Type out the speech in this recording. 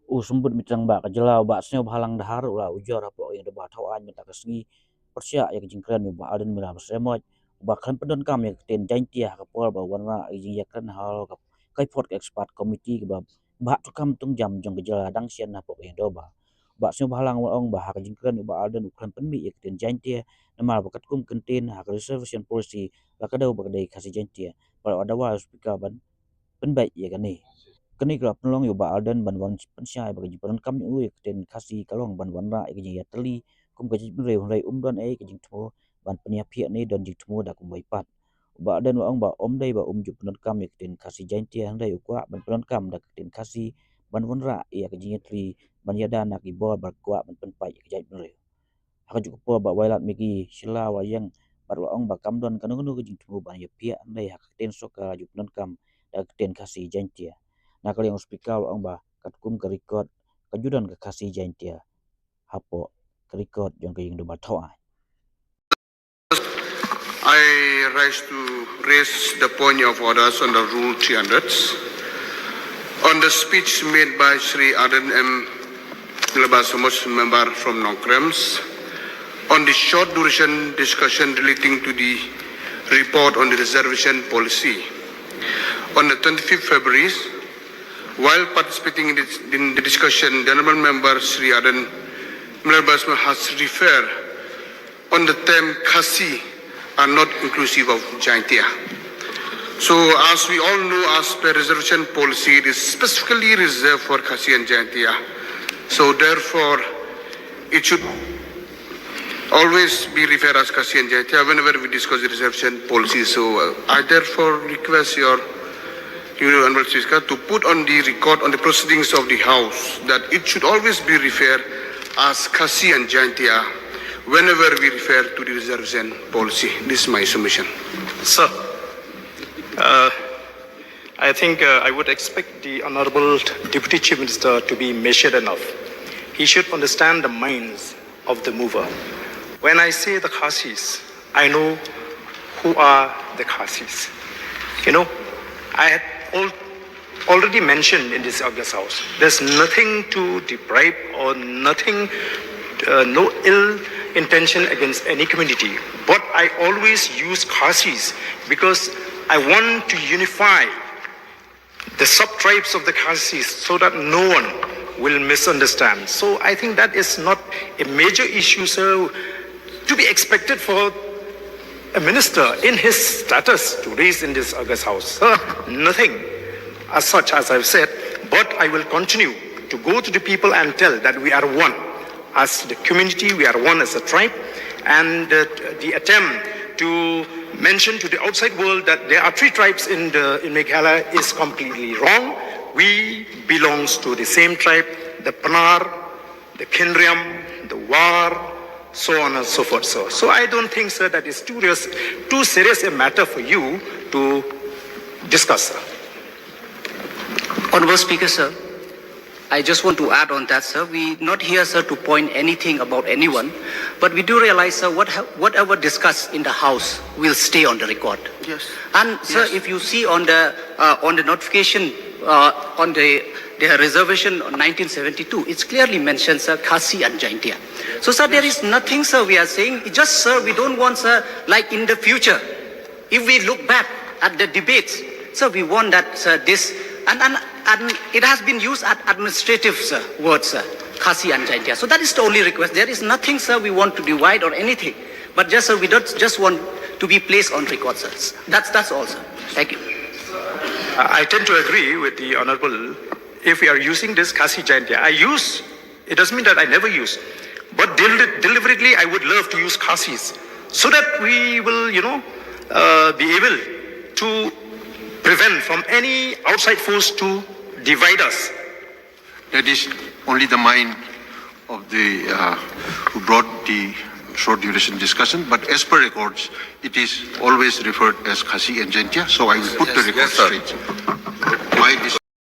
Sumbut mitrang ba kajelau ba Sniawbhalang dahar ula Ujor apa yang deba thawan minta kesgi persya yang jingkran ba Ardent mila semoj ba Khlem Pyndonkam yang Ktien Jaintia kapol ba warna yang yakran hal kap kaipot expert committee ba tukam tung jam jong kejela dang sian apa yang doba ba Sniawbhalang waong ba hak jingkran ba Ardent Khlem Penmi yang Ktien Jaintia nama bakat kum kentin hak reservation policy ba kadau ba kadai kasih Jaintia ba adawa speaker ban penbai ya kani kani kelap nolong yo ba Ardent banwan pensyai bagi peran kam u ten kasi kalong banwan ra ke ya teli kum ke reu rai don ke jing tho ban penia phia ni don jing tho da kum bai pat ba Ardent wa ong ba dai ba ju peran kam ke ten kasi Jaintia dai kwa ban peran kam da ten kasi banwan ra ya ke jing teli ban ya da nak ibol ba kwa ban pen pai ke jai reu haka ju po ba wailat migi sila wa yang bar wa ong ba kam don kanu ke jing tho ban ya phia dai hak ten soka ju peran kam da ten kasi Jaintia na kali yang speaker ang ba katkum ke record kajudan ke kasih Jaintia hapo ke record yang ke yang do bathoa. I rise to raise the point of orders under Rule 300 on the speech made by Sri Ardent M. Lebasomus, member from Nongkrems, on the short duration discussion relating to the report on the reservation policy. On the 25th February, while participating in the discussion, the honourable member Sri Ardent Lebasomus has referred on the term Khasi are not inclusive of Jaintia. So as we all know, as per reservation policy, it is specifically reserved for Khasi and Jaintia. So therefore, it should always be referred as Khasi and Jaintia whenever we discuss the reservation policy. So I therefore request your Honourable Speaker to put on the record on the proceedings of the House that it should always be referred as Khasi and Jaintia whenever we refer to the reservation policy. This is my submission. Sir, I think I would expect the Honourable Deputy Chief Minister to be measured enough. He should understand the minds of the mover. When I say the Khasis, I know who are the Khasis. You know, I had already mentioned in this August House, there's nothing to deprive or nothing, no ill intention against any community. But I always use Khasis because I want to unify the sub-tribes of the Khasis so that no one will misunderstand. So I think that is not a major issue, sir, to be expected for a minister in his status to raise in this August House. Nothing as such as I've said, but I will continue to go to the people and tell that we are one. As the community, we are one as a tribe, and the attempt to mention to the outside world that there are three tribes in Meghalaya is completely wrong. We belong to the same tribe, the Panar, the Kinriam, the War, so on and so forth, sir. So I don't think, sir, that is too serious a matter for you to discuss, sir. Honourable Speaker, sir, I just want to add on that, sir. We're not here, sir, to point anything about anyone, but we do realize, sir, whatever discussed in the House will stay on the record. Yes. And, sir, yes. if you see on the notification on the reservation on 1972, it's clearly mentioned, sir, Khasi and Jaintia. So, sir, there is nothing, sir, we are saying. It's just, sir, we don't want, sir, like in the future, if we look back at the debates, sir, we want that, sir, this, and it has been used as administrative, sir, words, sir, Khasi and Jaintia. So that is the only request. There is nothing, sir, we want to divide or anything. But just, sir, we don't just want to be placed on record, sir. That's all, sir. Thank you. I tend to agree with the Honourable. If we are using this Khasi Jaintia, I use, it doesn't mean that I never use, but deliberately I would love to use Khasis so that we will, be able to prevent from any outside force to divide us. That is only the mind of the who brought the short duration discussion, but as per records, it is always referred as Khasi and Jaintia, so I will put the record straight. My